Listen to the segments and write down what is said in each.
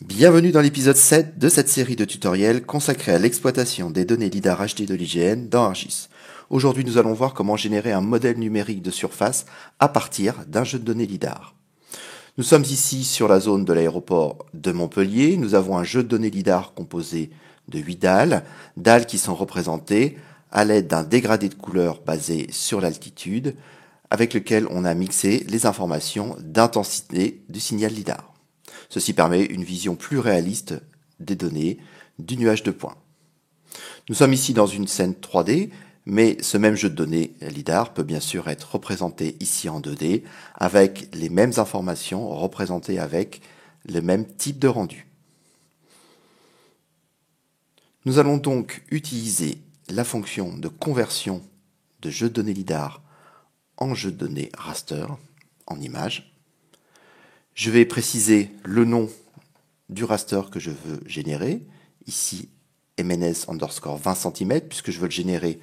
Bienvenue dans l'épisode 7 de cette série de tutoriels consacrée à l'exploitation des données LiDAR HD de l'IGN dans ArcGIS. Aujourd'hui, nous allons voir comment générer un modèle numérique de surface à partir d'un jeu de données LiDAR. Nous sommes ici sur la zone de l'aéroport de Montpellier. Nous avons un jeu de données LiDAR composé de 8 dalles qui sont représentées à l'aide d'un dégradé de couleur basé sur l'altitude, avec lequel on a mixé les informations d'intensité du signal LiDAR. Ceci permet une vision plus réaliste des données du nuage de points. Nous sommes ici dans une scène 3D, mais ce même jeu de données LiDAR peut bien sûr être représenté ici en 2D, avec les mêmes informations représentées avec le même type de rendu. Nous allons donc utiliser la fonction de conversion de jeu de données LiDAR en jeu de données raster, en image. Je vais préciser le nom du raster que je veux générer, ici MNS_20 cm, puisque je veux le générer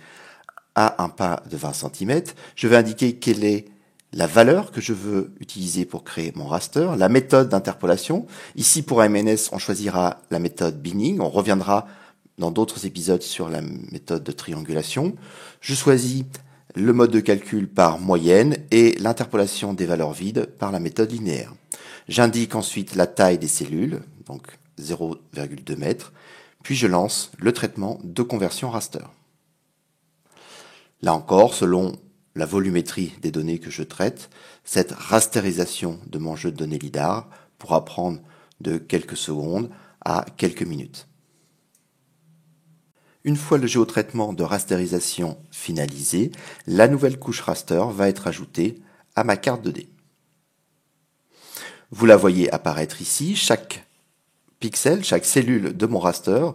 à un pas de 20 cm. Je vais indiquer quelle est la valeur que je veux utiliser pour créer mon raster, la méthode d'interpolation. Ici, pour un MNS, on choisira la méthode binning. On reviendra dans d'autres épisodes sur la méthode de triangulation. Je choisis le mode de calcul par moyenne et l'interpolation des valeurs vides par la méthode linéaire. J'indique ensuite la taille des cellules, donc 0,2 m, puis je lance le traitement de conversion raster. Là encore, selon la volumétrie des données que je traite, cette rasterisation de mon jeu de données LiDAR pourra prendre de quelques secondes à quelques minutes. Une fois le géotraitement de rasterisation finalisé, la nouvelle couche raster va être ajoutée à ma carte 2D. Vous la voyez apparaître ici, chaque pixel, chaque cellule de mon raster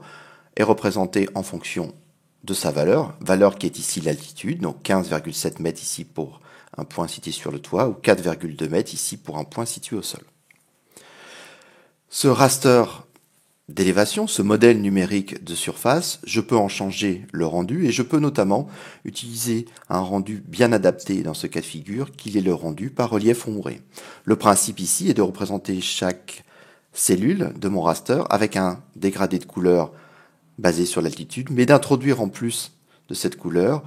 est représentée en fonction de sa valeur qui est ici l'altitude, donc 15,7 mètres ici pour un point situé sur le toit, ou 4,2 mètres ici pour un point situé au sol. Ce raster d'élévation, ce modèle numérique de surface, je peux en changer le rendu et je peux notamment utiliser un rendu bien adapté dans ce cas de figure, qui est le rendu par relief ombré. Le principe ici est de représenter chaque cellule de mon raster avec un dégradé de couleur basé sur l'altitude, mais d'introduire en plus de cette couleur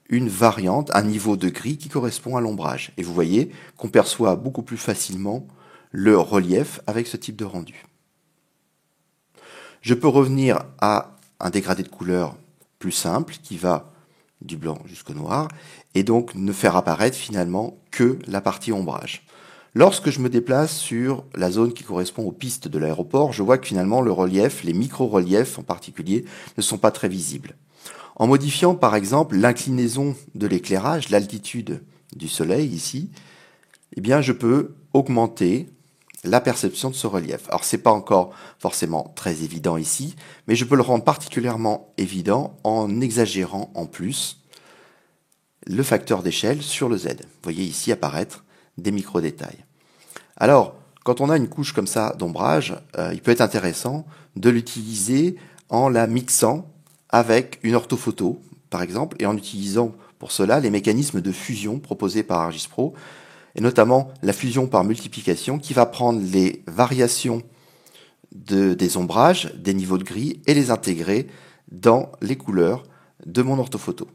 une variante, un niveau de gris qui correspond à l'ombrage. Et vous voyez qu'on perçoit beaucoup plus facilement le relief avec ce type de rendu. Je peux revenir à un dégradé de couleur plus simple qui va du blanc jusqu'au noir et donc ne faire apparaître finalement que la partie ombrage. Lorsque je me déplace sur la zone qui correspond aux pistes de l'aéroport, je vois que finalement le relief, les micro-reliefs en particulier, ne sont pas très visibles. En modifiant par exemple l'inclinaison de l'éclairage, l'altitude du soleil ici, eh bien je peux augmenter la perception de ce relief. Alors c'est pas encore forcément très évident ici, mais je peux le rendre particulièrement évident en exagérant en plus le facteur d'échelle sur le Z. Vous voyez ici apparaître des micro-détails. Alors, quand on a une couche comme ça d'ombrage, il peut être intéressant de l'utiliser en la mixant avec une orthophoto, par exemple, et en utilisant pour cela les mécanismes de fusion proposés par ArcGIS Pro, et notamment la fusion par multiplication qui va prendre les variations des ombrages, des niveaux de gris et les intégrer dans les couleurs de mon orthophoto.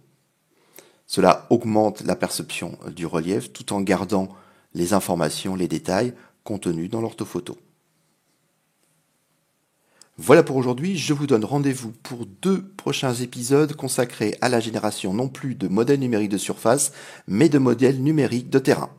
Cela augmente la perception du relief tout en gardant les informations, les détails contenus dans l'orthophoto. Voilà pour aujourd'hui, je vous donne rendez-vous pour 2 prochains épisodes consacrés à la génération non plus de modèles numériques de surface, mais de modèles numériques de terrain.